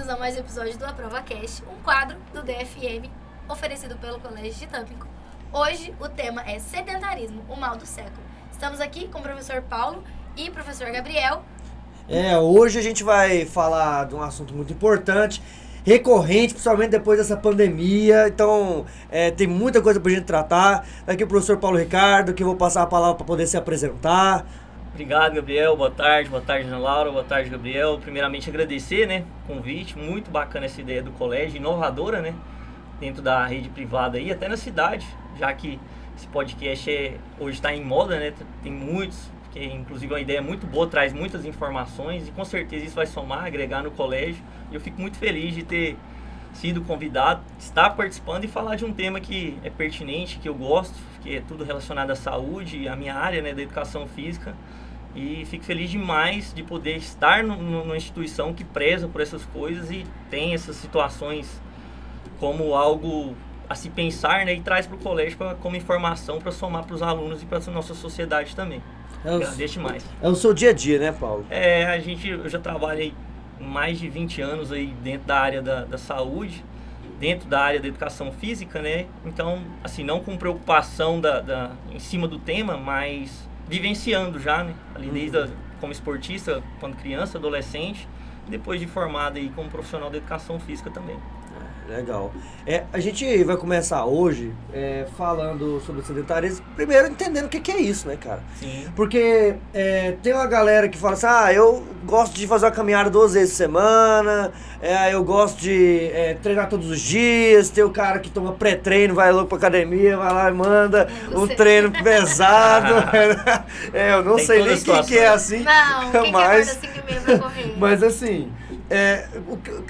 bem-vindos a mais um episódio do Aprova Cast, um quadro do DFM oferecido pelo Colégio de Tampico. Hoje o tema é sedentarismo, o mal do século. Estamos aqui com o professor Paulo e o professor Gabriel. Hoje a gente vai falar de um assunto muito importante, recorrente, principalmente depois dessa pandemia. Então, tem muita coisa pra gente tratar. Aqui o professor Paulo Ricardo, que eu vou passar a palavra para poder se apresentar. Obrigado, Gabriel. Boa tarde, Ana Laura, boa tarde, Gabriel. Primeiramente, agradecer, o convite. Muito bacana essa ideia do colégio, inovadora, dentro da rede privada aí, até na cidade, já que esse podcast hoje está em moda, tem muitos, que inclusive é uma ideia muito boa, traz muitas informações e com certeza isso vai somar, agregar no colégio. E eu fico muito feliz de ter sido convidado, estar participando e falar de um tema que é pertinente, que eu gosto, que é tudo relacionado à saúde, a minha área, da educação física. E fico feliz demais de poder estar numa instituição que preza por essas coisas e tem essas situações como algo a se pensar, e traz para o colégio como informação para somar para os alunos e para a nossa sociedade também. Agradeço demais. É o seu dia a dia, né, Paulo? Eu já trabalhei mais de 20 anos aí dentro da área da saúde, dentro da área da educação física, Então, assim, não com preocupação em cima do tema, mas vivenciando já, ali desde como esportista, quando criança, adolescente, depois de formado aí como profissional da educação física também. Legal. A gente vai começar hoje falando sobre o sedentarismo, primeiro entendendo o que é isso, cara? Sim. Porque tem uma galera que fala assim, eu gosto de fazer uma caminhada 2 vezes por semana, eu gosto de treinar todos os dias, tem o cara que toma pré-treino, vai louco pra academia, vai lá e manda um treino pesado. Eu não sei nem quem que é assim. Não, quem mas, que acorda 5h30 pra correr? Mas assim...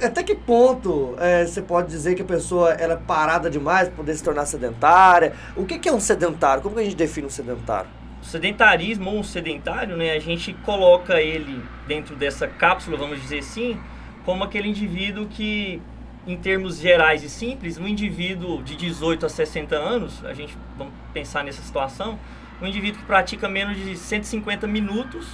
até que ponto você pode dizer que a pessoa ela é parada demais para poder se tornar sedentária? O que é um sedentário? Como que a gente define um sedentário? O sedentarismo ou um sedentário, a gente coloca ele dentro dessa cápsula, vamos dizer assim, como aquele indivíduo que, em termos gerais e simples, um indivíduo de 18 a 60 anos, vamos pensar nessa situação, um indivíduo que pratica menos de 150 minutos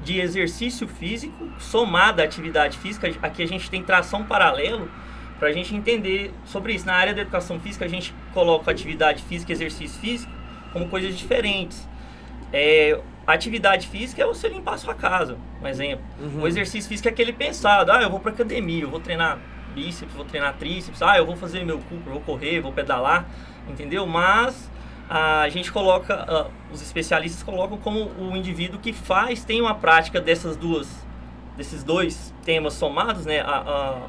de exercício físico, somado à atividade física. Aqui a gente tem tração paralelo para a gente entender sobre isso. Na área da educação física, a gente coloca atividade física e exercício físico como coisas diferentes. A atividade física é você limpar a sua casa, um exemplo. O exercício físico é aquele pensado, eu vou para academia, eu vou treinar bíceps, vou treinar tríceps, eu vou fazer meu Cooper, vou correr, vou pedalar, entendeu? Mas a gente coloca, os especialistas colocam como o indivíduo que tem uma prática desses dois temas somados,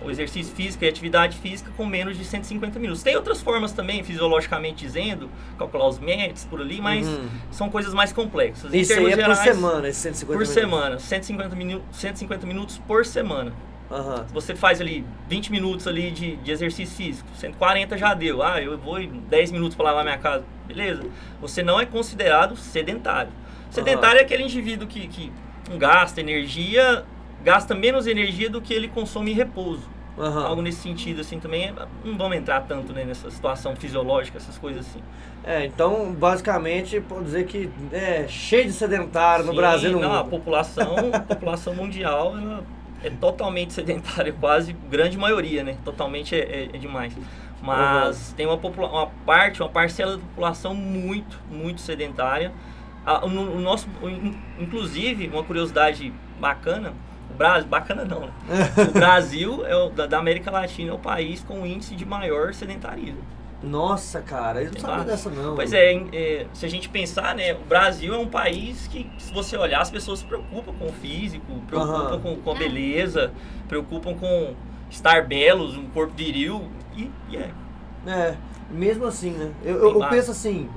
o exercício físico e a atividade física com menos de 150 minutos. Tem outras formas também, fisiologicamente dizendo, calcular os METs por ali, mas são coisas mais complexas. Isso aí gerais, por semana, esses 150 minutos? Por semana, 150 minutos por semana. Você faz ali 20 minutos ali de exercício físico, 140 já deu. Eu vou 10 minutos para lavar minha casa, beleza? Você não é considerado sedentário. Sedentário é aquele indivíduo que gasta energia, gasta menos energia do que ele consome em repouso. Algo nesse sentido, assim, também. Não vamos entrar tanto nessa situação fisiológica, essas coisas assim. Então, basicamente, pode dizer que é cheio de sedentário no Brasil e no mundo. A população mundial, ela é totalmente sedentária, quase, grande maioria, Totalmente é demais. Mas tem uma parcela da população muito, muito sedentária. Inclusive, uma curiosidade bacana, bacana não, o Brasil, da América Latina, é o país com o índice de maior sedentarismo. Nossa, cara, eu não sabia dessa não. Pois se a gente pensar, o Brasil é um país que, se você olhar, as pessoas se preocupam com o físico, preocupam com a beleza, preocupam com estar belos, um corpo viril, mesmo assim, eu penso assim,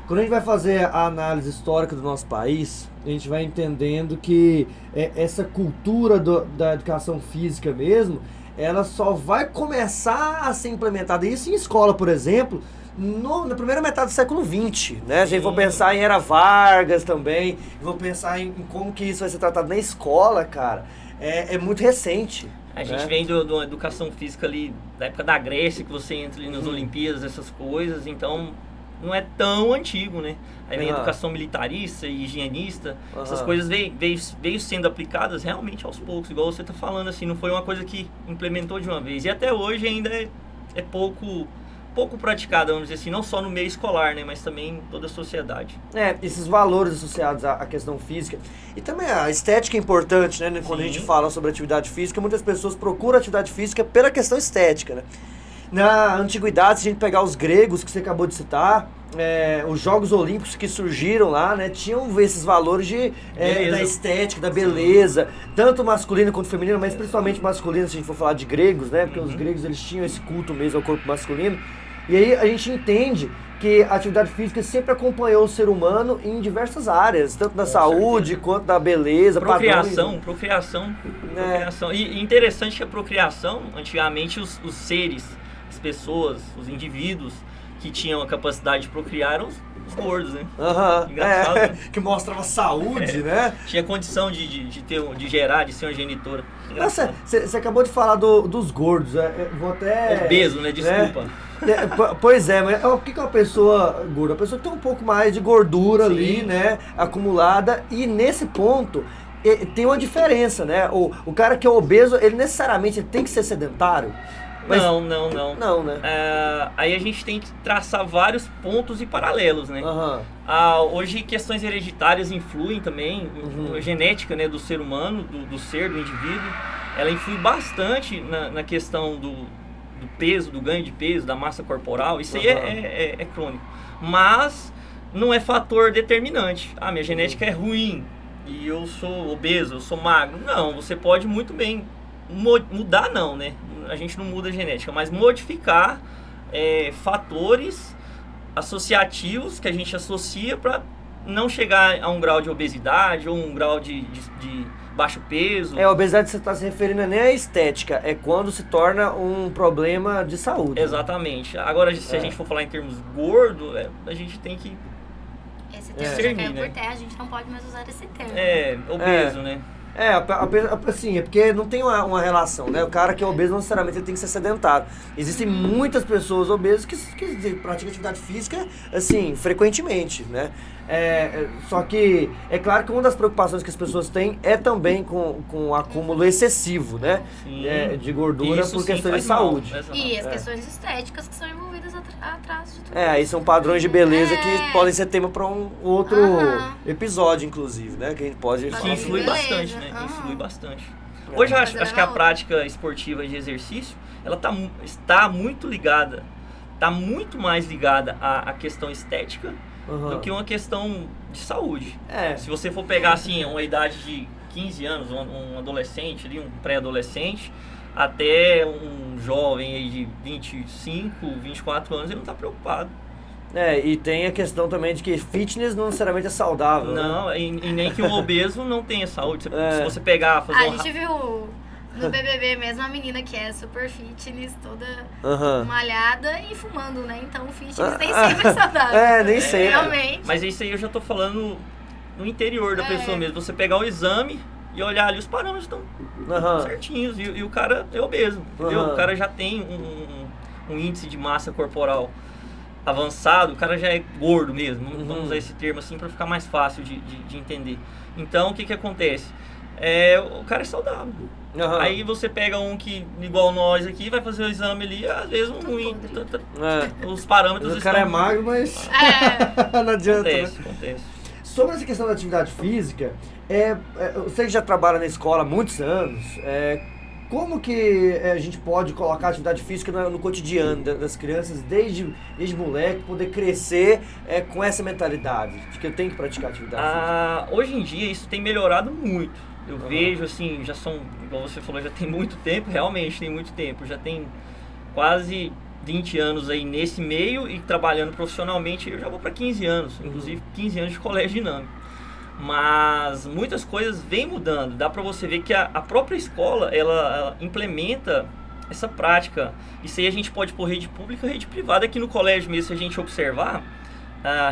quando a gente vai fazer a análise histórica do nosso país, a gente vai entendendo que essa cultura da educação física mesmo, ela só vai começar a ser implementada, isso em escola, por exemplo, na primeira metade do século XX, A gente vai pensar em Era Vargas também, vou pensar em como que isso vai ser tratado na escola, cara, é muito recente. A gente vem de uma educação física ali, da época da Grécia, que você entra ali nas Olimpíadas, essas coisas, então não é tão antigo, né? Aí vem educação militarista e higienista, essas coisas veio sendo aplicadas realmente aos poucos, igual você está falando, assim, não foi uma coisa que implementou de uma vez. E até hoje ainda é pouco praticada, vamos dizer assim, não só no meio escolar, né, mas também em toda a sociedade. Esses valores associados à questão física. E também a estética é importante, né? Quando a gente fala sobre atividade física, muitas pessoas procuram atividade física pela questão estética, né? Na antiguidade, se a gente pegar os gregos que você acabou de citar, os Jogos Olímpicos que surgiram lá, né, tinham esses valores da estética, da beleza, tanto masculino quanto feminino, mas principalmente masculino, se a gente for falar de gregos, né, porque os gregos eles tinham esse culto mesmo ao corpo masculino. E aí a gente entende que a atividade física sempre acompanhou o ser humano em diversas áreas, tanto da saúde quanto da beleza, procriação. E interessante que a procriação, antigamente os seres, as pessoas, os indivíduos que tinham a capacidade de procriar eram os gordos, né? Engraçado. Que mostrava saúde, né? Tinha condição de gerar, de ser uma genitora. Nossa, você acabou de falar dos gordos, vou até... Obeso, né? Desculpa. Pois é, mas o que é uma pessoa gorda? A pessoa que tem um pouco mais de gordura ali, né? Acumulada, e nesse ponto tem uma diferença, né? O cara que é obeso, ele necessariamente tem que ser sedentário? Mas, não, né? Aí a gente tem que traçar vários pontos e paralelos, né? Hoje questões hereditárias influem também, a genética, né, do ser humano, do ser, do indivíduo, ela influi bastante na questão do peso, do ganho de peso, da massa corporal. Isso aí é crônico. Mas não é fator determinante. Minha genética é ruim e eu sou obeso, eu sou magro. Não, você pode muito bem mudar, não, né? A gente não muda a genética, mas modificar fatores associativos que a gente associa para não chegar a um grau de obesidade ou um grau de baixo peso. A obesidade você está se referindo nem à estética, é quando se torna um problema de saúde. Exatamente. Agora, se a gente for falar em termos gordo, a gente tem que esse termo já caiu por terra, a gente não pode mais usar esse termo. Obeso, né? Assim, é porque não tem uma relação, né? O cara que é obeso não necessariamente ele tem que ser sedentário. Existem muitas pessoas obesas que praticam atividade física, assim, frequentemente, né? Só que é claro que uma das preocupações que as pessoas têm é também com o acúmulo excessivo, né? De gordura por questões de saúde. E as questões estéticas que são envolvidas atrás de tudo. Aí são padrões de beleza que podem ser tema para um outro episódio, inclusive, né? Que a gente pode falar. Que influi bastante, né? Influi bastante. Hoje eu acho que a prática esportiva de exercício, ela está muito ligada, está muito mais ligada à questão estética do que uma questão de saúde. Se você for pegar assim uma idade de 15 anos, um adolescente, um pré-adolescente, até um jovem aí de 25, 24 anos, ele não está preocupado. E tem a questão também de que fitness não necessariamente é saudável. Não, né? e nem que o obeso não tenha saúde. Se você pegar, fazer a gente viu no BBB mesmo a menina que é super fitness, toda malhada e fumando, né? Então o fitness nem sempre é saudável. Nem sempre. Realmente. Mas isso aí eu já tô falando no interior da pessoa mesmo. Você pegar o exame e olhar ali, os parâmetros estão certinhos. E o cara é obeso, entendeu? O cara já tem um índice de massa corporal avançado, o cara já é gordo mesmo. Vamos usar esse termo assim para ficar mais fácil de entender. Então o que acontece? O cara é saudável. Aí você pega um que, igual nós aqui, vai fazer o exame ali, às vezes os parâmetros o cara é magro, mas não adianta. Acontece. Sobre essa questão da atividade física, você que já trabalha na escola há muitos anos, como que a gente pode colocar a atividade física no cotidiano das crianças, desde moleque, poder crescer com essa mentalidade de que eu tenho que praticar atividade física? Hoje em dia isso tem melhorado muito. Eu vejo assim, já são, igual você falou, já tem muito tempo, realmente tem muito tempo. Já tem quase 20 anos aí nesse meio e trabalhando profissionalmente, eu já vou para 15 anos, inclusive 15 anos de colégio dinâmico. Mas muitas coisas vêm mudando. Dá para você ver que a própria escola, ela implementa essa prática. Isso aí a gente pode pôr rede pública e rede privada. Aqui no colégio mesmo, se a gente observar,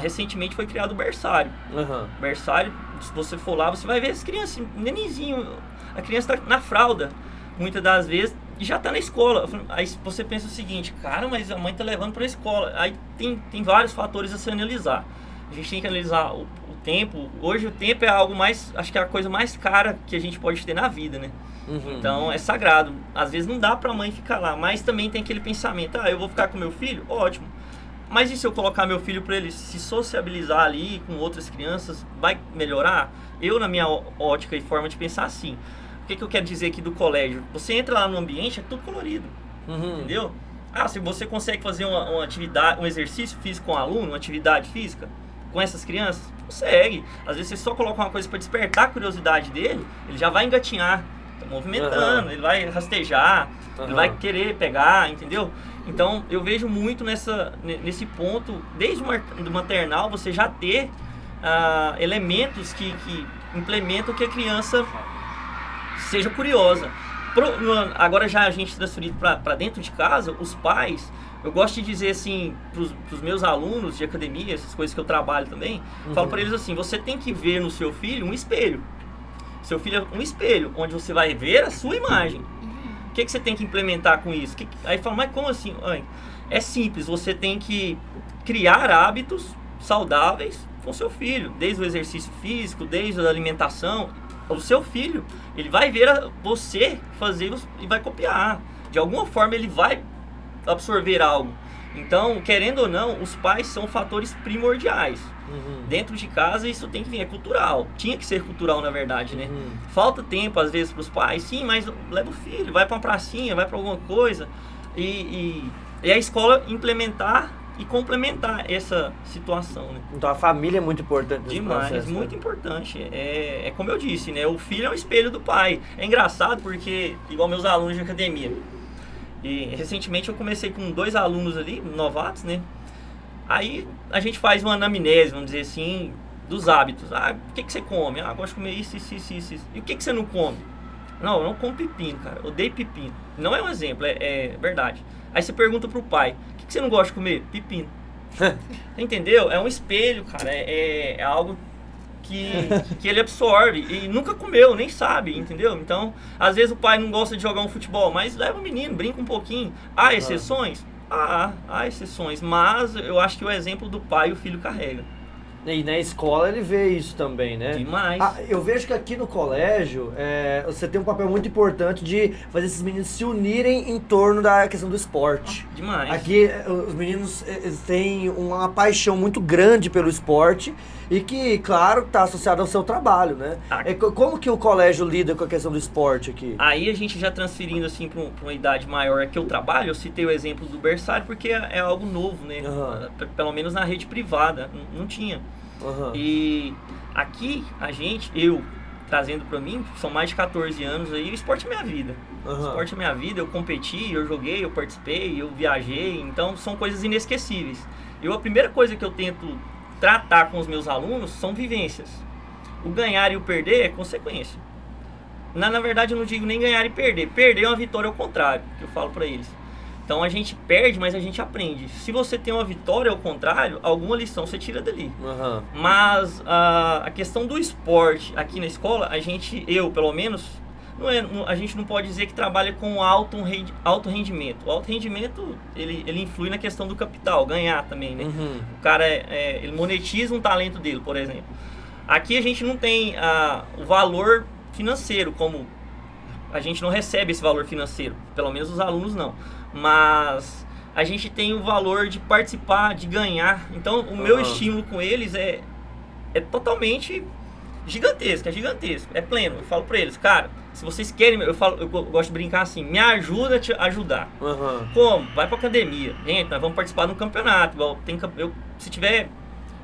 recentemente foi criado o berçário. Berçário, se você for lá, você vai ver as crianças, nenenzinho, a criança está na fralda. Muitas das vezes e já tá na escola. Aí você pensa o seguinte, cara, mas a mãe tá levando pra escola. Aí tem vários fatores a se analisar. A gente tem que analisar o tempo. Hoje o tempo é algo mais, acho que é a coisa mais cara que a gente pode ter na vida, né? Então é sagrado. Às vezes não dá pra mãe ficar lá, mas também tem aquele pensamento, eu vou ficar com meu filho? Ótimo. Mas e se eu colocar meu filho para ele se sociabilizar ali com outras crianças, vai melhorar? Eu, na minha ótica e forma de pensar, assim. O que eu quero dizer aqui do colégio? Você entra lá no ambiente, é tudo colorido. Entendeu? Se você consegue fazer uma atividade, um exercício físico com o aluno, uma atividade física com essas crianças, consegue. Às vezes você só coloca uma coisa para despertar a curiosidade dele, ele já vai engatinhar, tá movimentando, ele vai rastejar, ele vai querer pegar, entendeu? Então, eu vejo muito nesse ponto, desde o maternal, você já ter elementos que implementam que a criança seja curiosa. Agora, já a gente transferido para dentro de casa, os pais, eu gosto de dizer assim, para os meus alunos de academia, essas coisas que eu trabalho também, falo para eles assim, você tem que ver no seu filho um espelho. Seu filho é um espelho, onde você vai ver a sua imagem. O que você tem que implementar com isso? Aí fala, mas como assim? É simples, você tem que criar hábitos saudáveis com seu filho, desde o exercício físico, desde a alimentação. O seu filho, ele vai ver você fazer e vai copiar. De alguma forma ele vai absorver algo. Então, querendo ou não, os pais são fatores primordiais. Dentro de casa isso tem que vir, é cultural. Tinha que ser cultural, na verdade, né? Falta tempo, às vezes, para os pais. Sim, mas leva o filho, vai para uma pracinha, vai para alguma coisa. E a escola implementar e complementar essa situação, né? Então a família é muito importante nesse demais, processo, muito né? importante. É como eu disse, né? O filho é o espelho do pai. É engraçado porque, igual meus alunos de academia, e recentemente eu comecei com 2 alunos ali, novatos, né? Aí a gente faz uma anamnese, vamos dizer assim, dos hábitos. O que você come? Gosto de comer isso. E o que você não come? Não, eu não como pepino, cara. Eu odeio pepino. Não é um exemplo, é verdade. Aí você pergunta pro pai, o que você não gosta de comer? Pepino. Entendeu? É um espelho, cara. É algo que ele absorve e nunca comeu, nem sabe, entendeu? Então, às vezes o pai não gosta de jogar um futebol, mas leva o menino, brinca um pouquinho. Há exceções? Há exceções, mas eu acho que o exemplo do pai o filho carrega. E na escola ele vê isso também, né? Demais. Eu vejo que aqui no colégio você tem um papel muito importante de fazer esses meninos se unirem em torno da questão do esporte. Demais. Aqui os meninos eles têm uma paixão muito grande pelo esporte e que, claro, está associado ao seu trabalho, né? Como que o colégio lida com a questão do esporte aqui? Aí a gente já transferindo assim para uma idade maior que eu trabalho, eu citei o exemplo do berçário porque é algo novo, né? Pelo menos na rede privada, não tinha. E aqui eu trazendo pra mim, são mais de 14 anos aí, o esporte é minha vida. O esporte é minha vida, eu competi, eu joguei, eu participei, eu viajei, então são coisas inesquecíveis. A primeira coisa que eu tento tratar com os meus alunos são vivências. O ganhar e o perder é consequência. Na verdade eu não digo nem ganhar e perder. Perder é uma vitória ao contrário, que eu falo pra eles. Então a gente perde, mas a gente aprende. Se você tem uma vitória ao contrário, alguma lição você tira dali. Mas a questão do esporte aqui na escola, eu pelo menos, a gente não pode dizer que trabalha com alto rendimento. O alto rendimento, ele influi na questão do capital, ganhar também, né? O cara, ele monetiza um talento dele, por exemplo. Aqui a gente não tem o valor financeiro, como a gente não recebe esse valor financeiro, pelo menos os alunos não. Mas a gente tem o valor de participar, de ganhar. Então o meu estímulo com eles é totalmente gigantesco, é pleno. Eu falo pra eles, cara, se vocês querem, eu gosto de brincar assim, me ajuda a te ajudar. Como? Vai pra academia. Gente, nós vamos participar de um campeonato. Se tiver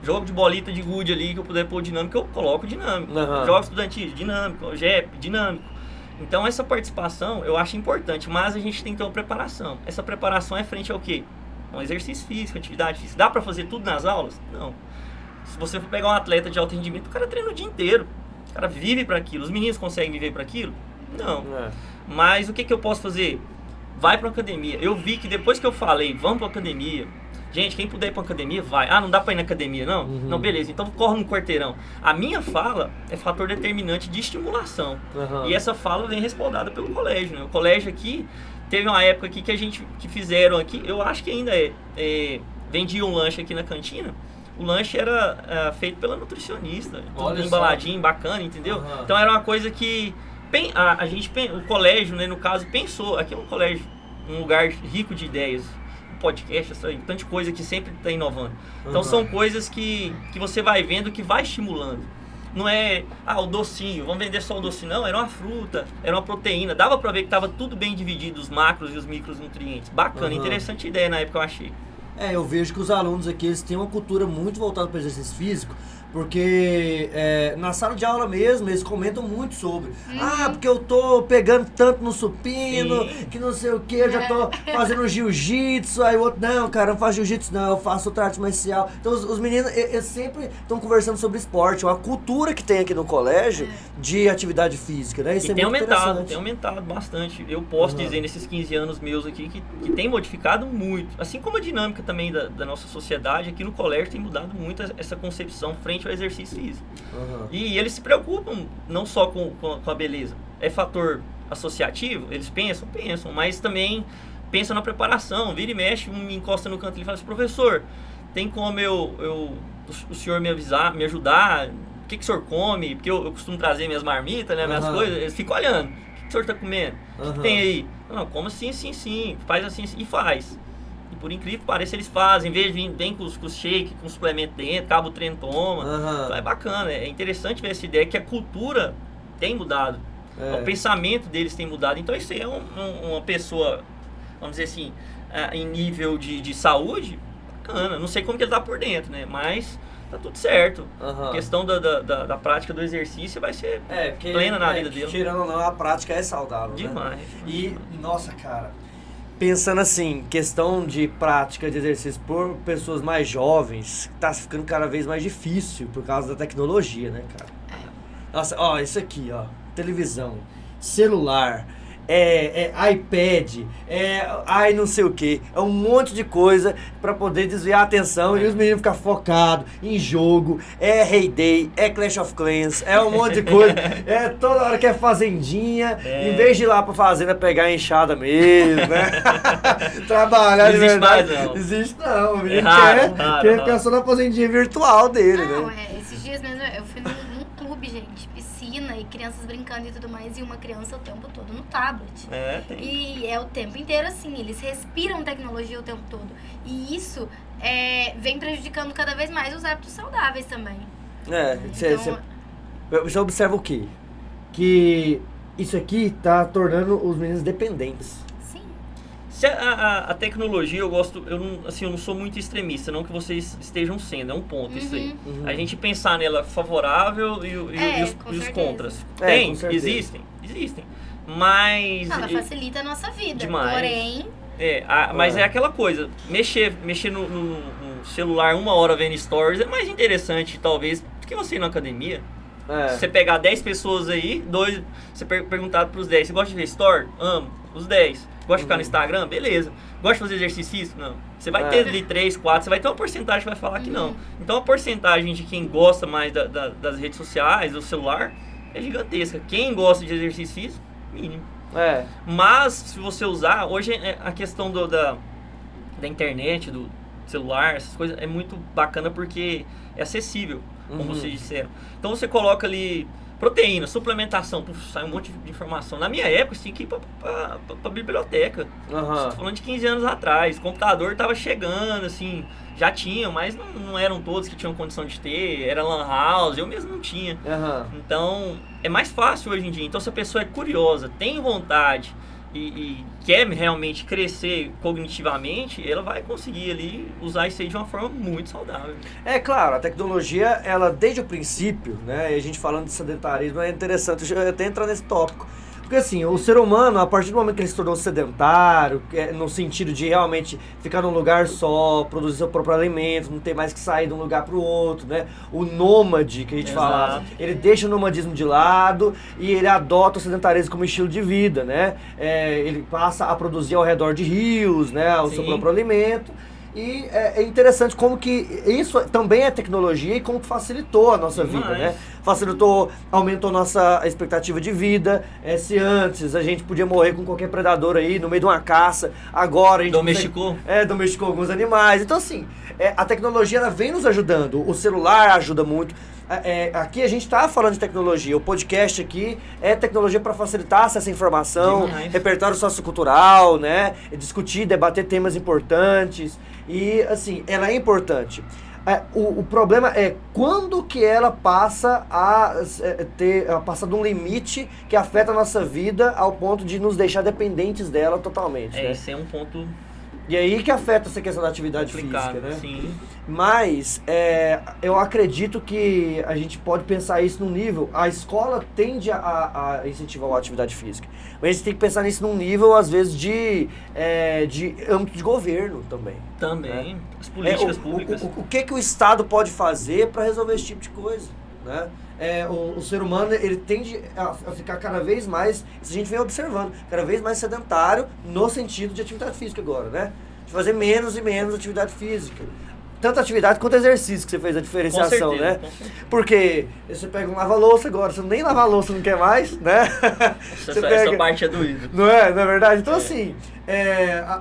jogo de bolita de gude ali que eu puder pôr dinâmico, eu coloco dinâmico. Jogos estudantis, dinâmico, JEP, dinâmico. Então essa participação eu acho importante, mas a gente tem que ter uma preparação. Essa preparação é frente ao quê? Um exercício físico, atividade física. Dá pra fazer tudo nas aulas? Não. Se você for pegar um atleta de alto rendimento, o cara treina o dia inteiro. O cara vive para aquilo. Os meninos conseguem viver para aquilo? Não. Mas o que eu posso fazer? vai pra academia. Eu vi que depois que eu falei, vamos pra academia, gente, quem puder ir pra academia, vai. Ah, não dá pra ir na academia, não? Não, beleza, então corre no quarteirão. A minha fala é fator determinante de estimulação. E essa fala vem respaldada pelo colégio, né? O colégio aqui, teve uma época aqui que fizeram aqui, eu acho que ainda vendia um lanche aqui na cantina. O lanche era feito pela nutricionista, tudo embaladinho, bacana, entendeu? Então era uma coisa que o colégio, né, no caso, pensou. Aqui é um colégio, um lugar rico de ideias, podcast, tanta coisa que sempre está inovando. Então são coisas que você vai vendo que vai estimulando. Não é, o docinho, vamos vender só o docinho. Não, era uma fruta, era uma proteína. Dava para ver que estava tudo bem dividido, os macros e os micronutrientes. Bacana, interessante ideia na época, eu achei. Eu vejo que os alunos aqui, eles têm uma cultura muito voltada para o exercício físico, porque na sala de aula mesmo, eles comentam muito sobre porque eu tô pegando tanto no supino, que não sei o que, eu já tô fazendo jiu-jitsu, aí o outro, não, cara, eu não faço jiu-jitsu não, eu faço outra arte marcial. Então os meninos, eles sempre estão conversando sobre esporte, uma cultura que tem aqui no colégio de atividade física, né? Isso tem aumentado bastante. Eu posso dizer, nesses 15 anos meus aqui, que tem modificado muito, assim como a dinâmica também da nossa sociedade, aqui no colégio tem mudado muito essa concepção frente ao exercício físico. E eles se preocupam não só com a beleza. É fator associativo? Eles pensam, mas também pensam na preparação. Vira e mexe, me encosta no canto e ele fala assim, professor, tem como o senhor me ajudar? O que o senhor come? Porque eu costumo trazer minhas marmitas, né, minhas coisas. Eles ficam olhando. O que o senhor está comendo? O que tem aí? Não, como assim, sim. Faz assim, e faz. Por incrível que pareça, eles fazem, em vez de vir com os shake, com suplemento dentro, cabo o treino toma. Então é bacana, é interessante ver essa ideia que a cultura tem mudado. O pensamento deles tem mudado. Então isso aí é uma pessoa, vamos dizer assim, em nível de saúde, bacana. Não sei como que ele tá por dentro, né? Mas tá tudo certo. A questão da prática do exercício vai ser plena na vida dele. Tirando ou não, a prática é saudável, demais, né? E, nossa, cara, pensando assim, questão de prática de exercício por pessoas mais jovens, tá ficando cada vez mais difícil por causa da tecnologia, né, cara? Nossa, isso aqui, televisão, celular, iPad, não sei o que, é um monte de coisa pra poder desviar a atenção e os meninos ficar focados em jogo, Hay Day, Clash of Clans, um monte de coisa, toda hora que é fazendinha, em vez de ir lá pra fazenda pegar a enxada mesmo, né? Trabalhar de verdade. Não existe não, o menino quer ficar só na fazendinha virtual dele, né? Esses dias mesmo eu fui num clube, gente, piscina e crianças brincando e tudo mais, e uma criança o tempo todo no tablet. Tem. E é o tempo inteiro assim, eles respiram tecnologia o tempo todo. E isso vem prejudicando cada vez mais os hábitos saudáveis também. Você observa o quê? Que isso aqui tá tornando os meninos dependentes. Se a tecnologia, eu não sou muito extremista, não que vocês estejam sendo, é um ponto isso aí. A gente pensar nela favorável e os contras. Existem. Mas... Ela facilita a nossa vida, demais. Porém... mas é aquela coisa, mexer no celular 1 hora vendo stories é mais interessante, talvez, do que você ir na academia. Você pegar 10 pessoas aí, você perguntar pros 10, você gosta de ver story? Amo. Os 10. Gosta de ficar no Instagram? Beleza. Gosta de fazer exercício físico? Não. Você vai ter ali 3, 4, você vai ter uma porcentagem que vai falar que não. Então a porcentagem de quem gosta mais das redes sociais, do celular, é gigantesca. Quem gosta de exercício físico, mínimo. Mas se você usar, hoje a questão da internet, do celular, essas coisas, é muito bacana porque é acessível, como vocês disseram. Então você coloca ali proteína, suplementação, sai um monte de informação. Na minha época, você tinha que ir pra biblioteca. Estou falando de 15 anos atrás. O computador tava chegando, assim, já tinham, mas não eram todos que tinham condição de ter. Era lan house, eu mesmo não tinha. Então, é mais fácil hoje em dia. Então, se a pessoa é curiosa, tem vontade e quer realmente crescer cognitivamente, ela vai conseguir ali usar isso aí de uma forma muito saudável. Claro, a tecnologia, ela desde o princípio, né, e a gente falando de sedentarismo, é interessante, eu até entrar nesse tópico, Porque assim, o ser humano, a partir do momento que ele se tornou sedentário, no sentido de realmente ficar num lugar só, produzir seu próprio alimento, não ter mais que sair de um lugar para o outro, né? O nômade, que a gente fala, ele deixa o nomadismo de lado e ele adota o sedentarismo como estilo de vida, né? Ele passa a produzir ao redor de rios, né? O seu próprio alimento. E é interessante como que isso também é tecnologia e como que facilitou a nossa vida, né? Facilitou, aumentou nossa expectativa de vida. Se antes a gente podia morrer com qualquer predador aí no meio de uma caça, agora a gente domesticou. Domesticou alguns animais. Então assim, a tecnologia ela vem nos ajudando. O celular ajuda muito. Aqui a gente está falando de tecnologia. O podcast aqui é tecnologia para facilitar acesso à informação, repertório sociocultural, né? Discutir, debater temas importantes. E, assim, ela é importante. O problema é quando que ela passa passa de um limite que afeta a nossa vida ao ponto de nos deixar dependentes dela totalmente. Né? Esse é um ponto... E aí que afeta essa questão da atividade física, né? Sim. Mas eu acredito que a gente pode pensar isso num nível... A escola tende a incentivar a atividade física. Mas a gente tem que pensar nisso num nível, às vezes, de âmbito de governo também. Também. Né? As políticas públicas. O que o Estado pode fazer para resolver esse tipo de coisa, né? O ser humano ele tende a ficar cada vez mais, isso a gente vem observando, cada vez mais sedentário no sentido de atividade física agora, né? De fazer menos e menos atividade física. Tanto atividade quanto exercício que você fez a diferenciação, certeza, né? Porque você pega um lava-louça agora, você nem lavar louça não quer mais, né? Essa parte é doída. Não é verdade? Então assim,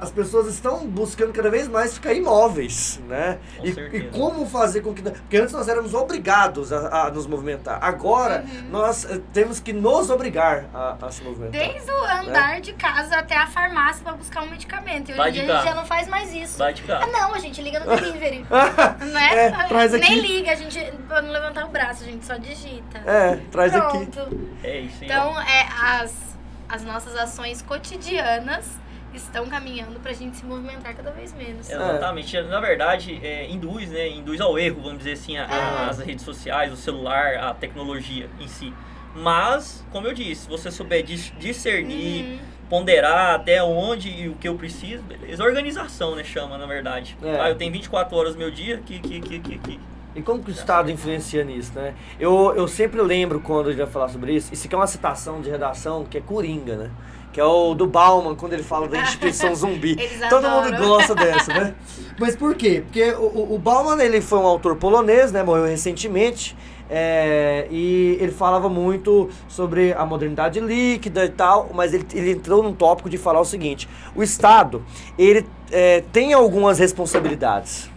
as pessoas estão buscando cada vez mais ficar imóveis, né? E como fazer com que... Porque antes nós éramos obrigados a nos movimentar. Agora, nós temos que nos obrigar a se movimentar. Desde o andar de casa até a farmácia para buscar um medicamento. E hoje em dia a gente já não faz mais isso. Vai de carro. Não, a gente liga no delivery. né? Traz aqui. Nem liga, a gente, pra não levantar o braço, a gente só digita. Traz Pronto. aqui. É isso, então, as nossas ações cotidianas estão caminhando pra gente se movimentar cada vez menos. Exatamente. Na verdade, induz ao erro, vamos dizer assim, as redes sociais, o celular, a tecnologia em si. Mas, como eu disse, se você souber discernir, ponderar até onde e o que eu preciso, beleza. Organização, né, chama, na verdade. Eu tenho 24 horas no meu dia, E como que o Estado influencia nisso, né? Eu sempre lembro, quando a gente vai falar sobre isso aqui é uma citação de redação que é Coringa, né? Que é o do Bauman, quando ele fala da instituição zumbi. Todo mundo gosta dessa, né? Mas por quê? Porque o Bauman, ele foi um autor polonês, né? Morreu recentemente. E ele falava muito sobre a modernidade líquida e tal, mas ele entrou num tópico de falar o seguinte: o Estado, ele tem algumas responsabilidades.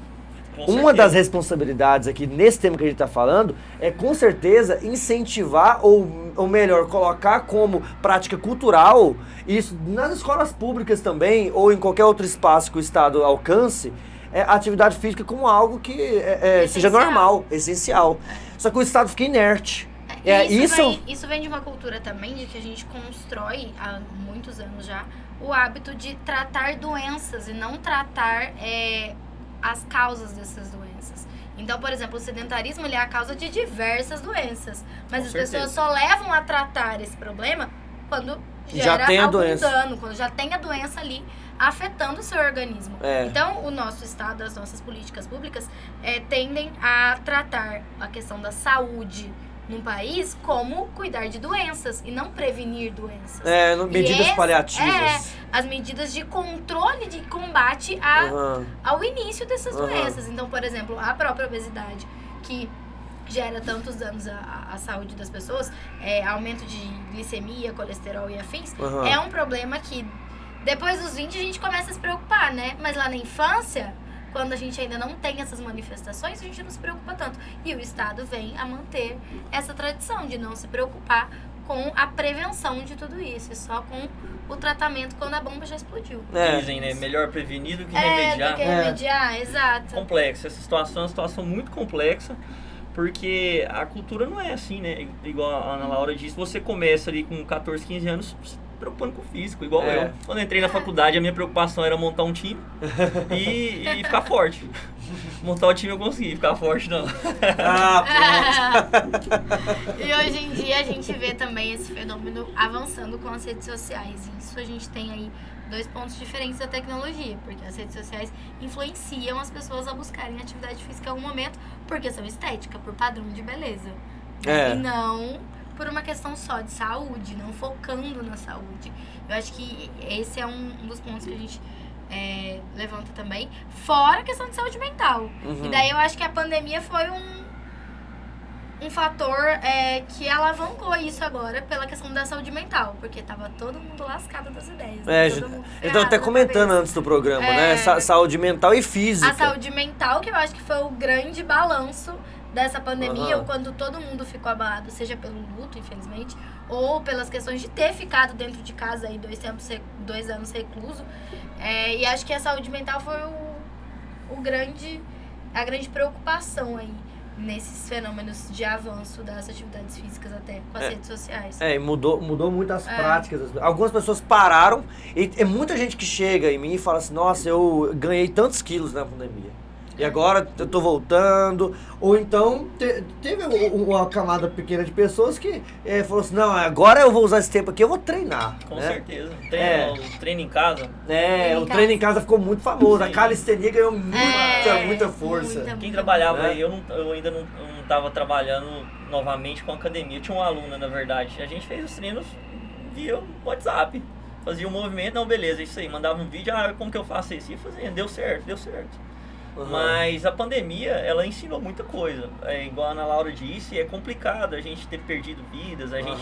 Uma das responsabilidades aqui nesse tema que a gente está falando é, com certeza, incentivar ou melhor, colocar como prática cultural isso nas escolas públicas também ou em qualquer outro espaço que o Estado alcance, a atividade física como algo que seja normal, essencial. Só que o Estado fica inerte. Isso vem de uma cultura também de que a gente constrói há muitos anos já o hábito de tratar doenças e não tratar as causas dessas doenças. Então, por exemplo, o sedentarismo ele é a causa de diversas doenças, mas as pessoas só levam a tratar esse problema quando gera algum dano, quando já tem a doença ali afetando o seu organismo. Então, o nosso Estado, as nossas políticas públicas tendem a tratar a questão da saúde num país como cuidar de doenças e não prevenir doenças. Medidas paliativas. As medidas de controle, de combate ao início dessas doenças. Então, por exemplo, a própria obesidade, que gera tantos danos à saúde das pessoas, aumento de glicemia, colesterol e afins, é um problema que depois dos 20 a gente começa a se preocupar, né? Mas lá na infância, quando a gente ainda não tem essas manifestações, a gente não se preocupa tanto. E o Estado vem a manter essa tradição de não se preocupar com a prevenção de tudo isso, e só com o tratamento quando a bomba já explodiu. Dizem, né? Melhor prevenir do que remediar. Do que remediar, exato. Complexa. Essa situação é uma situação muito complexa, porque a cultura não é assim, né? Igual a Ana Laura disse, você começa ali com 14, 15 anos preocupando com o físico, igual eu. Quando eu entrei na faculdade, a minha preocupação era montar um time e ficar forte. Montar o time eu consegui, ficar forte não. E hoje em dia a gente vê também esse fenômeno avançando com as redes sociais. E isso a gente tem aí 2 pontos diferentes da tecnologia, porque as redes sociais influenciam as pessoas a buscarem atividade física em algum momento por questão estética, por padrão de beleza. E não por uma questão só de saúde, não focando na saúde. Eu acho que esse é um dos pontos que a gente levanta também, fora a questão de saúde mental. E daí eu acho que a pandemia foi um fator que alavancou isso agora pela questão da saúde mental, porque tava todo mundo lascado das ideias. Então até comentando antes do programa, né? Saúde mental e física. A saúde mental, que eu acho que foi o grande balanço dessa pandemia, ou quando todo mundo ficou abalado, seja pelo luto, infelizmente, ou pelas questões de ter ficado dentro de casa aí 2 anos recluso. E acho que a saúde mental foi a grande preocupação aí nesses fenômenos de avanço das atividades físicas até com as redes sociais. Mudou muito as práticas. Algumas pessoas pararam e muita gente que chega em mim e fala assim, nossa, eu ganhei tantos quilos na pandemia. E agora eu tô voltando. Ou então teve uma camada pequena de pessoas que falou assim, não, agora eu vou usar esse tempo aqui, eu vou treinar. Com certeza. O treino em casa. O treino em casa ficou muito famoso. Sim. A calistenia ganhou muita força. Quem trabalhava aí, eu ainda não tava trabalhando novamente com academia. Eu tinha uma aluna, na verdade. A gente fez os treinos via WhatsApp. Fazia um movimento, não, beleza, isso aí. Mandava um vídeo, como que eu faço isso? E fazia, deu certo. Mas a pandemia, ela ensinou muita coisa. Igual a Ana Laura disse, é complicado a gente ter perdido vidas. A gente,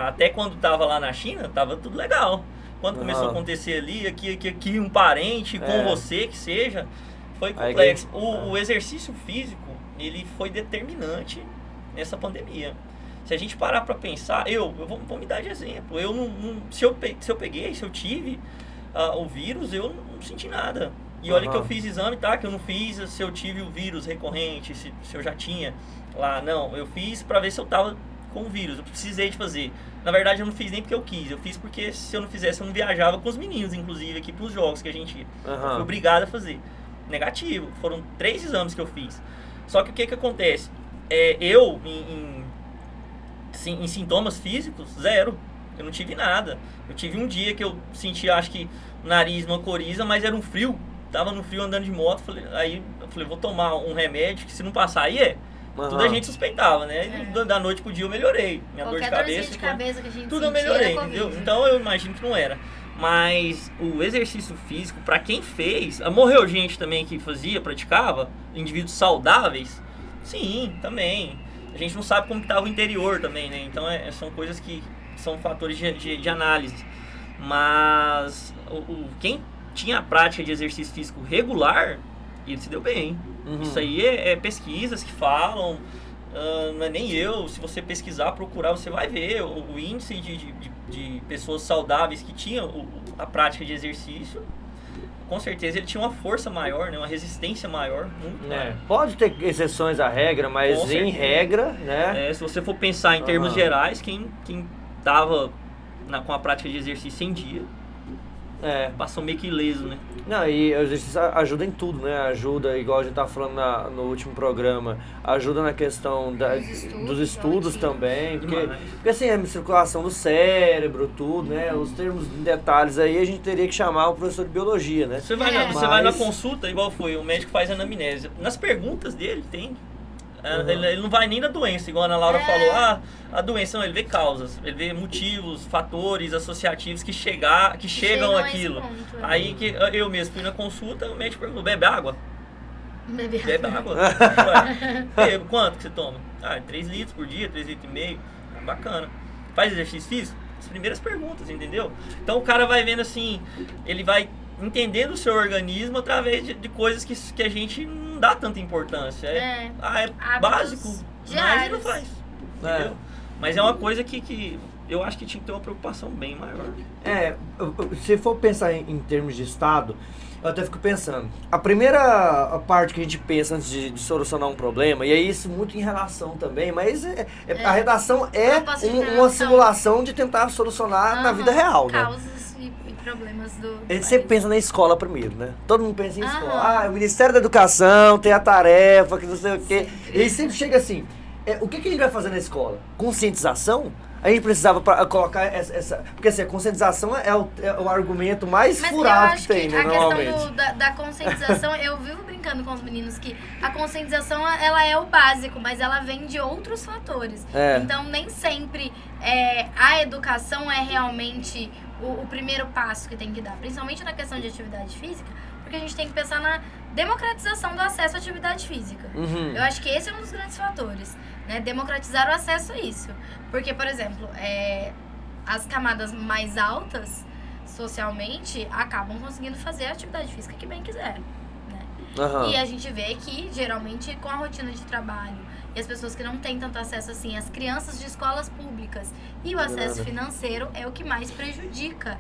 até quando tava lá na China, tava tudo legal. Quando começou a acontecer ali, aqui um parente com você, que seja, foi complexo. O exercício físico, ele foi determinante nessa pandemia. Se a gente parar pra pensar, eu vou me dar de exemplo. Se eu tive o vírus, eu não senti nada. E olha que eu fiz exame, que eu não fiz se eu tive o vírus recorrente, se eu já tinha lá. Não, eu fiz pra ver se eu tava com o vírus, eu precisei de fazer. Na verdade eu não fiz nem porque eu quis, eu fiz porque se eu não fizesse eu não viajava com os meninos, inclusive, aqui pros jogos que a gente foi obrigado a fazer. Negativo, foram 3 exames que eu fiz. Só que o que acontece? Eu, em sintomas físicos, 0. Eu não tive nada. Eu tive um dia que eu senti, acho que, nariz, uma coriza, mas era um frio. Tava no frio andando de moto, aí eu falei, vou tomar um remédio que se não passar aí tudo a gente suspeitava, né? E da noite pro dia eu melhorei. Minha dor de cabeça que a gente tudo eu melhorei, entendeu? Então eu imagino que não era. Mas o exercício físico, pra quem fez, morreu gente também que praticava, indivíduos saudáveis? Sim, também. A gente não sabe como que tava o interior também, né? Então são coisas que são fatores de análise. Mas quem tinha a prática de exercício físico regular, ele se deu bem. Isso aí é pesquisas que falam, não é nem eu. Se você pesquisar, procurar, você vai ver o índice de pessoas saudáveis que tinham a prática de exercício. Com certeza ele tinha uma força maior, né? Uma resistência maior, muito maior. Pode ter exceções à regra, mas em regra, né? Se você for pensar em termos gerais, quem tava com a prática de exercício em dia, passou meio que ileso, né? Não, e o exercício ajuda em tudo, né? Ajuda, igual a gente tava falando no último programa, ajuda na questão dos estudos também, porque assim, a circulação do cérebro, tudo, né? Os termos em detalhes aí a gente teria que chamar o professor de biologia, né? Você vai na consulta, igual foi, o médico faz anamnese. Nas perguntas dele tem... Ele não vai nem na doença, igual a Ana Laura falou, a doença não, ele vê causas, ele vê motivos, fatores associativos que chegam àquilo. Aí que eu mesmo fui na consulta, o médico perguntou, bebe água? Bebe água? Bebe, quanto que você toma? 3 litros por dia, 3,5 litros. Bacana. Faz exercício físico? As primeiras perguntas, entendeu? Então o cara vai vendo assim, ele vai entendendo o seu organismo através de coisas que a gente não dá tanta importância. É básico, mas ele não faz. Entendeu? Mas é uma coisa que eu acho que tinha que ter uma preocupação bem maior. Se for pensar em termos de Estado, eu até fico pensando. A primeira parte que a gente pensa antes de solucionar um problema, e é isso muito em relação também, mas a redação é uma simulação de tentar solucionar na vida real, né? Causas e problemas do A gente sempre pensa na escola primeiro, né? Todo mundo pensa em escola. O Ministério da Educação tem a tarefa, que não sei o quê. E aí sempre chega assim, o que a gente vai fazer na escola? Conscientização? A gente precisava colocar essa... Porque assim, a conscientização é o argumento mais furado que tem, né, normalmente. A questão da conscientização, eu vivo brincando com os meninos que a conscientização, ela é o básico, mas ela vem de outros fatores. Então, nem sempre a educação é realmente o primeiro passo que tem que dar, principalmente na questão de atividade física, porque a gente tem que pensar na democratização do acesso à atividade física. Eu acho que esse é um dos grandes fatores, né? Democratizar o acesso a isso. Porque, por exemplo, as camadas mais altas, socialmente, acabam conseguindo fazer a atividade física que bem quiser, né? E a gente vê que, geralmente, com a rotina de trabalho e as pessoas que não têm tanto acesso assim, as crianças de escolas públicas e o acesso financeiro é o que mais prejudica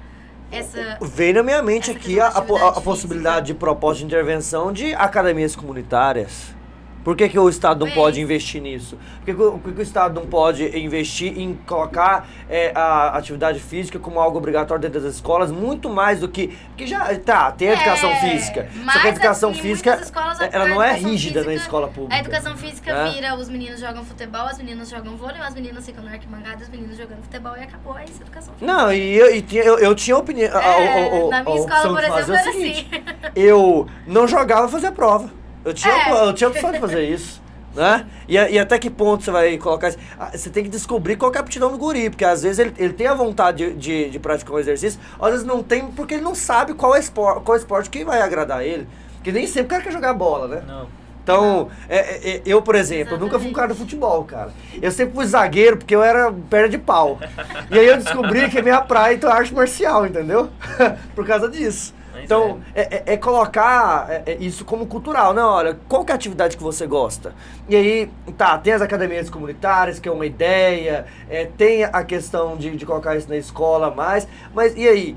Veio na minha mente aqui a possibilidade de proposta de intervenção de academias comunitárias. Por que o Estado não pode investir nisso? Por que o Estado não pode investir em colocar a atividade física como algo obrigatório dentro das escolas, muito mais do que... Porque já tem a educação física, só que a educação física, ela não é rígida na escola pública. A educação física vira, os meninos jogam futebol, as meninas jogam vôlei, as meninas ficam na arquibancada, os meninos jogando futebol e acabou essa educação física. Não, eu tinha opinião... na minha escola, por exemplo, era assim. Eu não jogava, fazia prova. Eu tinha opção de fazer isso, né? E até que ponto você vai colocar isso? Você tem que descobrir qual que é a aptidão do guri, porque às vezes ele tem a vontade de praticar um exercício, às vezes não tem porque ele não sabe qual esporte que vai agradar ele. Porque nem sempre o cara quer jogar bola, né? Não. Então, eu, por exemplo, eu nunca fui um cara do futebol, cara. Eu sempre fui zagueiro porque eu era perna de pau. E aí eu descobri que a minha praia então, é arte marcial, entendeu? Por causa disso. Então, colocar isso como cultural, né? Olha, qual que é a atividade que você gosta? E aí, tem as academias comunitárias, que é uma ideia, tem a questão de colocar isso na escola mas e aí?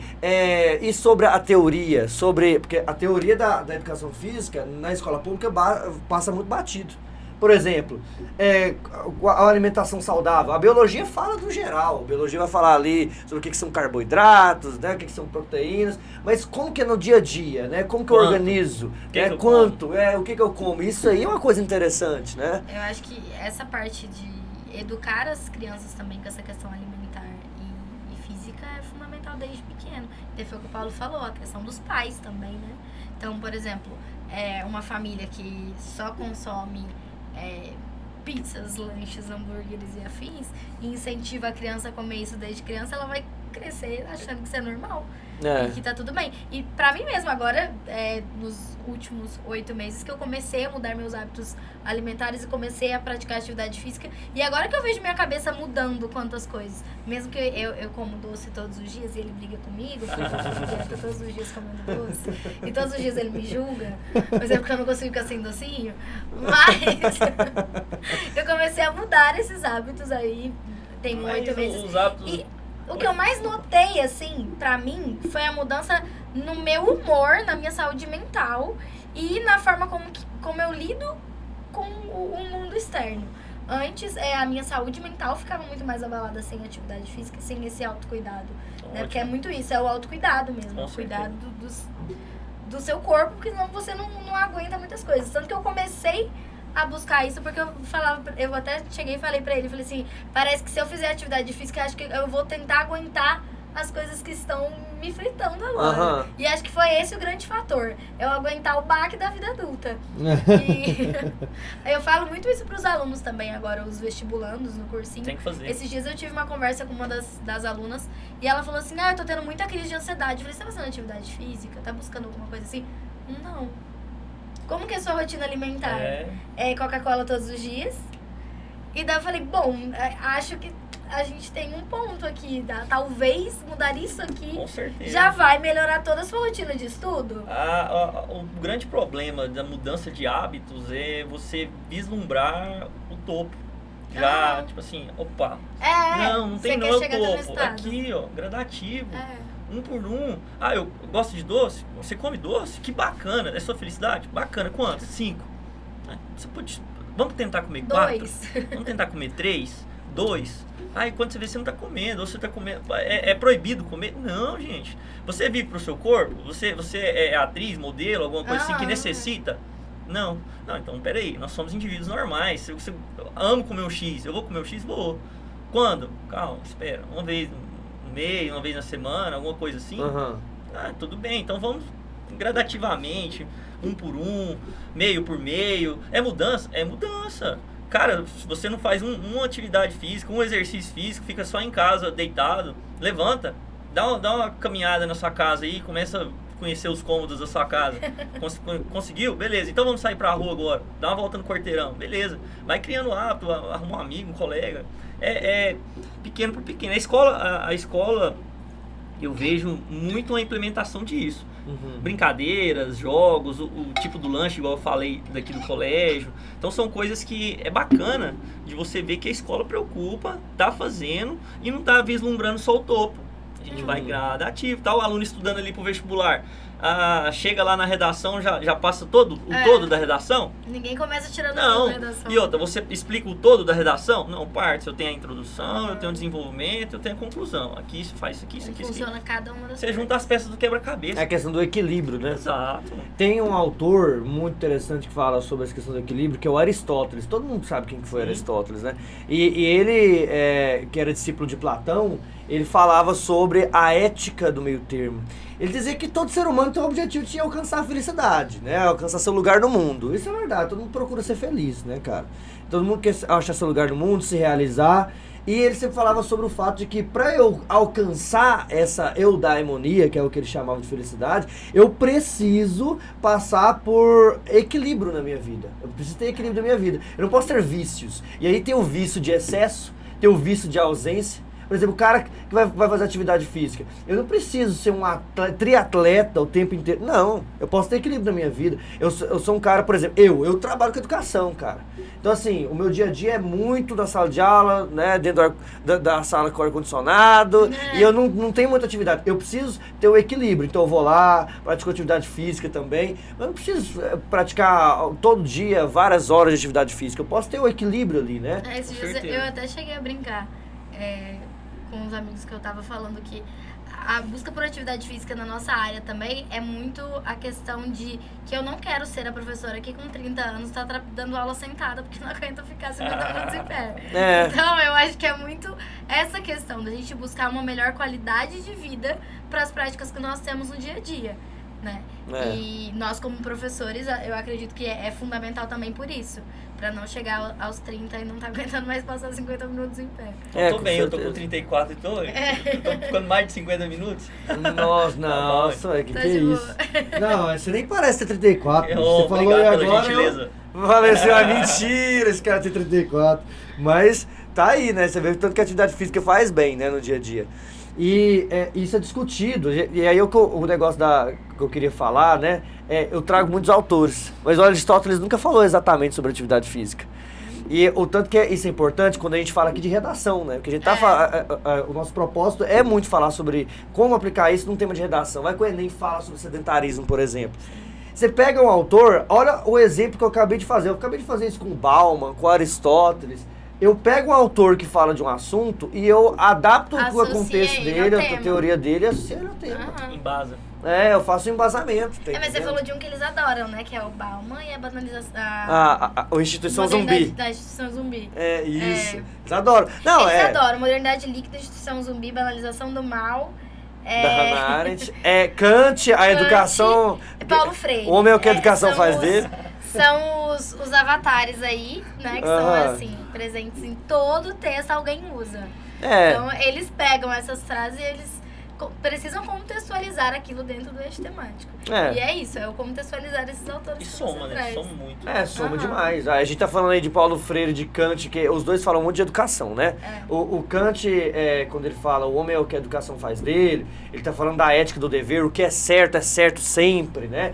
E sobre a teoria? Porque a teoria da educação física na escola pública passa muito batido. Por exemplo, a alimentação saudável. A biologia fala do geral. A biologia vai falar ali sobre o que são carboidratos, né? O que são proteínas. Mas como que é no dia a dia, né? Como que eu organizo? Quanto? O que eu como? Isso aí é uma coisa interessante, né? Eu acho que essa parte de educar as crianças também com essa questão alimentar e física é fundamental desde pequeno. E foi o que o Paulo falou, a questão dos pais também, né? Então, por exemplo, uma família que só consome... pizzas, lanches, hambúrgueres e afins, e incentiva a criança a comer isso desde criança, ela vai crescer achando que isso é normal. E que tá tudo bem. E pra mim mesmo, agora, nos últimos 8 meses que eu comecei a mudar meus hábitos alimentares e comecei a praticar atividade física, e agora que eu vejo minha cabeça mudando quantas coisas. Mesmo que eu como doce todos os dias e ele briga comigo, eu tô todos os dias comendo doce, e todos os dias ele me julga, mas é porque eu não consigo ficar sem docinho. Mas eu comecei a mudar esses hábitos aí, tem 8 meses. Os hábitos... O que eu mais notei, assim, pra mim, foi a mudança no meu humor, na minha saúde mental e na forma como eu lido com o mundo externo. Antes, a minha saúde mental ficava muito mais abalada sem atividade física, sem esse autocuidado. Né? Porque é muito isso, é o autocuidado mesmo. O cuidado do seu corpo, porque senão você não aguenta muitas coisas. Tanto que eu comecei a buscar isso, porque eu até cheguei e falei pra ele, falei assim, parece que se eu fizer atividade física, acho que eu vou tentar aguentar as coisas que estão me fritando agora. E acho que foi esse o grande fator, eu aguentar o baque da vida adulta. E eu falo muito isso pros alunos também agora, os vestibulandos no cursinho. Tem que fazer. Esses dias eu tive uma conversa com uma das alunas, e ela falou assim, eu tô tendo muita crise de ansiedade. Eu falei, você tá fazendo atividade física? Tá buscando alguma coisa assim? Não. Como que é a sua rotina alimentar? É Coca-Cola todos os dias? E daí eu falei, bom, acho que a gente tem um ponto aqui. Talvez mudar isso aqui com certeza já vai melhorar toda a sua rotina de estudo. O grande problema da mudança de hábitos é você vislumbrar o topo. Já, tipo assim, opa. Não tem não topo. Aqui, ó, gradativo. Um por um. Eu gosto de doce? Você come doce? Que bacana. É sua felicidade? Bacana. Quantos? 5. Você pode... Vamos tentar comer 4? 2. Vamos tentar comer 3? 2. Aí quando você vê, você não tá comendo, ou você tá comendo. É proibido comer? Não, gente. Você vive pro seu corpo? Você é atriz, modelo, alguma coisa assim que necessita? Não. Não, então peraí, nós somos indivíduos normais. Se você ama comer um X, eu vou comer um X? Vou. Quando? Calma, espera. Uma vez no mês, uma vez na semana, alguma coisa assim. Tudo bem, então vamos gradativamente, um por um, meio por meio. É mudança? É mudança. Cara, se você não faz uma atividade física, um exercício físico, fica só em casa, deitado, levanta, dá uma caminhada na sua casa aí, começa a conhecer os cômodos da sua casa. Conseguiu? Beleza, então vamos sair pra rua agora, dá uma volta no quarteirão, beleza. Vai criando hábito, arruma um amigo, um colega. É pequeno por pequeno. A escola, eu vejo muito uma implementação disso. Brincadeiras, jogos, o tipo do lanche, igual eu falei daqui do colégio. Então são coisas que é bacana de você ver que a escola preocupa, tá fazendo e não tá vislumbrando só o topo. A gente vai gradativo, tá o aluno estudando ali pro vestibular. Chega lá na redação, já passa todo da redação? Ninguém começa tirando não. Da redação. E outra, você explica o todo da redação? Não, partes. Eu tenho a introdução, eu tenho o desenvolvimento, eu tenho a conclusão. Aqui você faz isso aqui, isso aqui, isso aqui. Funciona cada uma das Você junta as peças do quebra-cabeça. É a questão do equilíbrio, né? Exato. Tem um autor muito interessante que fala sobre essa questão do equilíbrio, que é o Aristóteles. Todo mundo sabe quem que foi Aristóteles, né? E ele, que era discípulo de Platão, ele falava sobre a ética do meio termo. Ele dizia que todo ser humano tem o objetivo de alcançar a felicidade, né? Alcançar seu lugar no mundo. Isso é verdade, todo mundo procura ser feliz, né, cara? Todo mundo quer achar seu lugar no mundo, se realizar. E ele sempre falava sobre o fato de que para eu alcançar essa eudaimonia, que é o que ele chamava de felicidade, eu preciso passar por equilíbrio na minha vida. Eu preciso ter equilíbrio na minha vida. Eu não posso ter vícios. E aí tem o vício de excesso, tem o vício de ausência. Por exemplo, o cara que vai fazer atividade física. Eu não preciso ser um triatleta o tempo inteiro. Não, eu posso ter equilíbrio na minha vida. Eu sou um cara, por exemplo, eu trabalho com educação, cara. Então, assim, o meu dia a dia é muito da sala de aula, né, dentro da sala com ar-condicionado, e eu não tenho muita atividade. Eu preciso ter o equilíbrio. Então, eu vou lá, pratico atividade física também. Eu não preciso praticar todo dia várias horas de atividade física. Eu posso ter o equilíbrio ali, né? Esses dias eu até cheguei a brincar. Com os amigos que eu tava falando que a busca por atividade física na nossa área também é muito a questão de que eu não quero ser a professora que com 30 anos tá dando aula sentada porque não aguenta ficar 50 minutos em pé. Então eu acho que é muito essa questão da gente buscar uma melhor qualidade de vida para as práticas que nós temos no dia a dia, né? E nós como professores, eu acredito que é fundamental também por isso, pra não chegar aos 30 e não tá aguentando mais passar 50 minutos em pé. Eu tô bem, eu tô com 34 e tô ficando mais de 50 minutos. Nossa, que isso? Não, você nem parece ter 34. Você falou aí agora, falei assim, mentira, esse cara tem 34. Mas tá aí, né? Você vê tanto que a atividade física faz bem, né, no dia a dia. E isso é discutido. E aí o negócio que eu queria falar, né? Eu trago muitos autores. Mas o Aristóteles nunca falou exatamente sobre atividade física. E o tanto que isso é importante quando a gente fala aqui de redação, né? Porque a gente o nosso propósito é muito falar sobre como aplicar isso num tema de redação. Vai que o Enem fala sobre sedentarismo, por exemplo. Você pega um autor, olha o exemplo que eu acabei de fazer. Eu acabei de fazer isso com o Bauman, com o Aristóteles. Eu pego um autor que fala de um assunto e eu adapto o contexto dele, a teoria dele e associo ele ao tema. Embasa. Eu faço um embasamento. Mas você falou de um que eles adoram, né? Que é o Bauman e a banalização. A Instituição Zumbi. Da Instituição Zumbi. Isso. Eles adoram. Não, eles adoram. Modernidade líquida, Instituição Zumbi, banalização do mal. Da Hannah Arendt. Kant, a educação. Paulo Freire. O homem é o que a educação faz dele. São os avatares aí, né? Que são, assim, presentes em todo texto, alguém usa. Então, eles pegam essas frases e eles precisam contextualizar aquilo dentro do eixo temático. E é isso, é o contextualizar esses autores. E soma, né? Soma muito. Soma demais. A gente tá falando aí de Paulo Freire, de Kant, que os dois falam muito de educação, né? O Kant, quando ele fala o homem é o que a educação faz dele, ele tá falando da ética do dever, o que é certo sempre, né?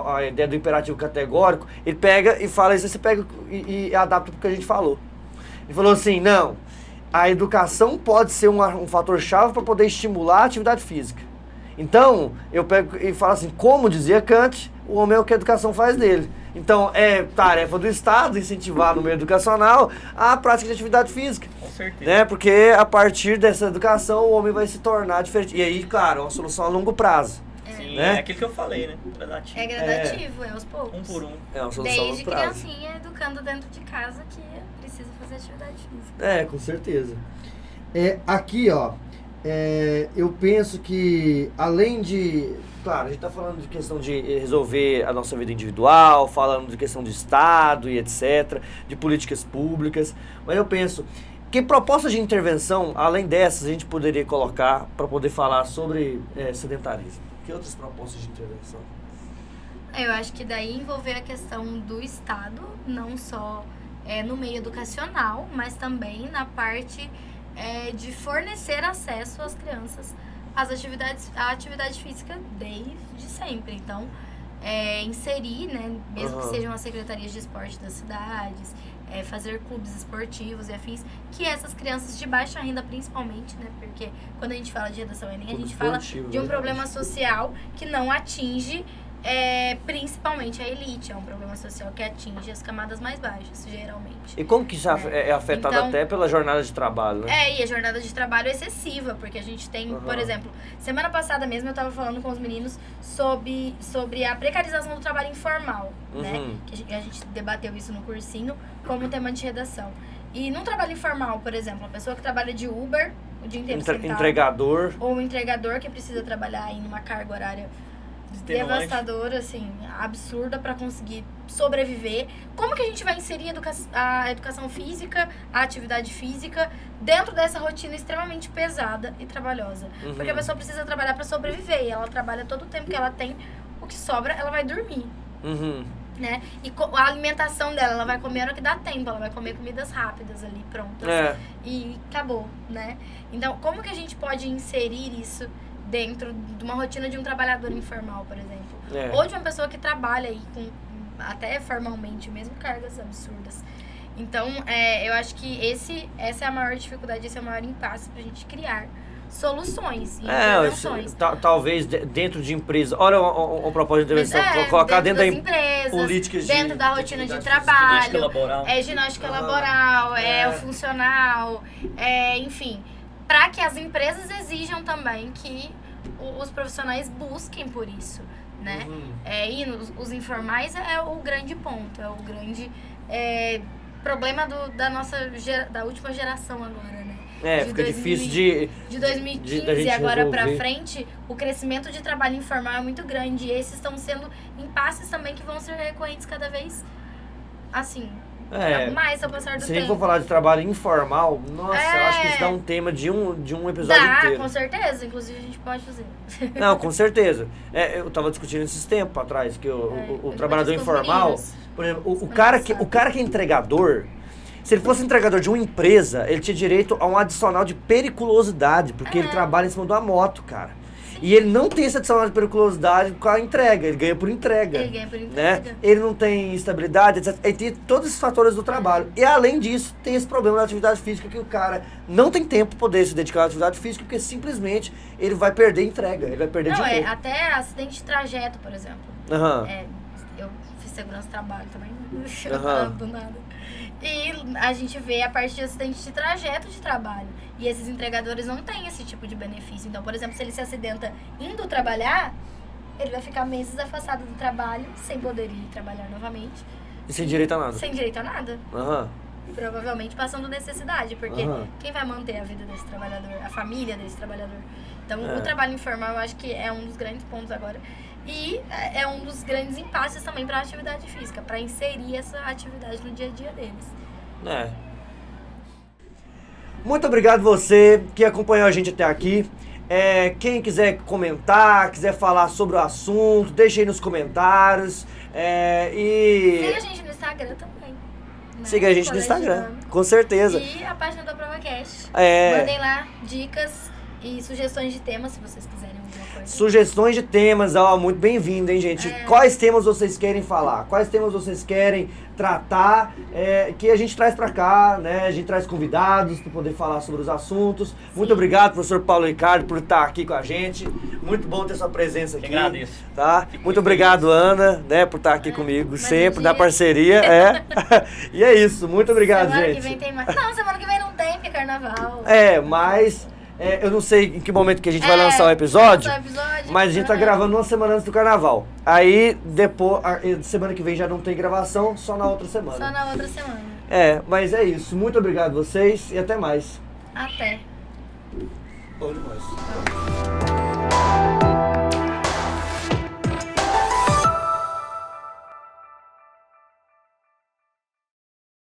A ideia do imperativo categórico. Ele pega e fala isso, você pega e adapta pro que a gente falou. Ele falou assim, não, a educação pode ser um fator-chave para poder estimular a atividade física. Então, eu pego e falo assim, como dizia Kant, o homem é o que a educação faz dele. Então, é tarefa do Estado incentivar no meio educacional a prática de atividade física. Com certeza. Né? Porque a partir dessa educação o homem vai se tornar diferente. E aí, claro, é uma solução a longo prazo. Sim, né? é aquilo que eu falei, né? Gradativo. É gradativo, é aos poucos. Um por um. É uma solução a Desde longo prazo. criancinha, educando dentro de casa que precisa fazer atividade física. É, com certeza. Aqui, ó, eu penso que além de... Claro, a gente tá falando de questão de resolver a nossa vida individual, falando de questão de Estado e etc., de políticas públicas, mas eu penso que propostas de intervenção, além dessas, a gente poderia colocar para poder falar sobre sedentarismo. Que outras propostas de intervenção? Eu acho que daí envolver a questão do Estado, não só no meio educacional, mas também na parte de fornecer acesso às crianças à atividade física desde sempre. Então, inserir, né, mesmo que sejam as secretarias de esporte das cidades, fazer clubes esportivos e afins, que essas crianças de baixa renda principalmente, né, porque quando a gente fala de redação Enem, a gente fala de um problema social que não atinge principalmente a elite, é um problema social que atinge as camadas mais baixas, geralmente. E como que isso é afetado então, até pela jornada de trabalho, né? E a jornada de trabalho é excessiva, porque a gente tem, por exemplo, semana passada mesmo eu estava falando com os meninos sobre a precarização do trabalho informal, né? Que a gente debateu isso no cursinho como tema de redação. E num trabalho informal, por exemplo, a pessoa que trabalha de Uber o dia inteiro sentado, entregador, ou um entregador que precisa trabalhar em uma carga horária devastadora, assim, absurda para conseguir sobreviver. Como que a gente vai inserir a educação física, a atividade física dentro dessa rotina extremamente pesada e trabalhosa? Porque a pessoa precisa trabalhar para sobreviver e ela trabalha todo o tempo que ela tem, o que sobra ela vai dormir. Né? E a alimentação dela, ela vai comer a hora que dá tempo, ela vai comer comidas rápidas ali, prontas. E acabou, né? Então, como que a gente pode inserir isso dentro de uma rotina de um trabalhador informal, por exemplo? Ou de uma pessoa que trabalha aí até formalmente, mesmo cargas absurdas. Então, eu acho que essa é a maior dificuldade, esse é o maior impasse pra gente criar soluções e intervenções. Talvez dentro de empresas. Olha uma proposta de intervenção, colocar dentro da empresa, políticas dentro da rotina de trabalho, ginástica laboral, ginástica laboral, o funcional, enfim, para que as empresas exijam também que os profissionais busquem por isso, né? E os informais é o grande ponto, é o grande problema da última geração agora, né? Fica difícil de 2015 agora pra frente, o crescimento de trabalho informal é muito grande. E esses estão sendo impasses também que vão ser recorrentes cada vez, assim, mais ao passar do tempo. Se a gente for falar de trabalho informal, nossa, eu acho que isso dá um tema de um episódio inteiro. Com certeza, inclusive a gente pode fazer. Não, com certeza. Eu tava discutindo esses tempos atrás, que o trabalhador informal, por exemplo, o cara que é entregador, se ele fosse entregador de uma empresa, ele tinha direito a um adicional de periculosidade, porque ele trabalha em cima de uma moto, cara. E ele não tem esse adicional de periculosidade com a entrega, ele ganha por entrega. Né? Ele não tem estabilidade, etc. Ele tem todos esses fatores do trabalho. E além disso, tem esse problema da atividade física, que o cara não tem tempo para poder se dedicar à atividade física, porque simplesmente ele vai perder entrega, ele vai perder dinheiro. Até acidente de trajeto, por exemplo. Eu fiz segurança de trabalho também, do nada. E a gente vê a parte de acidente de trajeto de trabalho. E esses entregadores não têm esse tipo de benefício. Então, por exemplo, se ele se acidenta indo trabalhar, ele vai ficar meses afastado do trabalho, sem poder ir trabalhar novamente. E sem direito a nada. Sem direito a nada. Provavelmente passando necessidade, porque quem vai manter a vida desse trabalhador, a família desse trabalhador? Então, o trabalho informal, eu acho que é um dos grandes pontos agora. E é um dos grandes impasses também para a atividade física, para inserir essa atividade no dia a dia deles. Muito obrigado você que acompanhou a gente até aqui. Quem quiser comentar, quiser falar sobre o assunto, deixe aí nos comentários. Siga a gente no Instagram também. Né? Siga a gente no Instagram, com certeza. E a página do AprovaCast. É. Mandem lá dicas E sugestões de temas, se vocês quiserem alguma coisa. Sugestões de temas, muito bem-vindo, hein, gente? Quais temas vocês querem falar? Quais temas vocês querem tratar? Que a gente traz pra cá, né? A gente traz convidados para poder falar sobre os assuntos. Sim. Muito obrigado, professor Paulo Ricardo, por estar aqui com a gente. Muito bom ter sua presença aqui. Eu agradeço. Tá? Muito obrigado, Ana, né, por estar aqui comigo sempre, da parceria. E é isso, muito obrigado, semana gente. Semana que vem tem mais. Não, semana que vem não tem, porque é carnaval. Mas... eu não sei em que momento que a gente vai lançar o episódio, mas a gente tá gravando uma semana antes do carnaval. Aí, depois, semana que vem já não tem gravação, só na outra semana. Só na outra semana. Mas é isso. Muito obrigado a vocês e até mais. Até. Bom demais.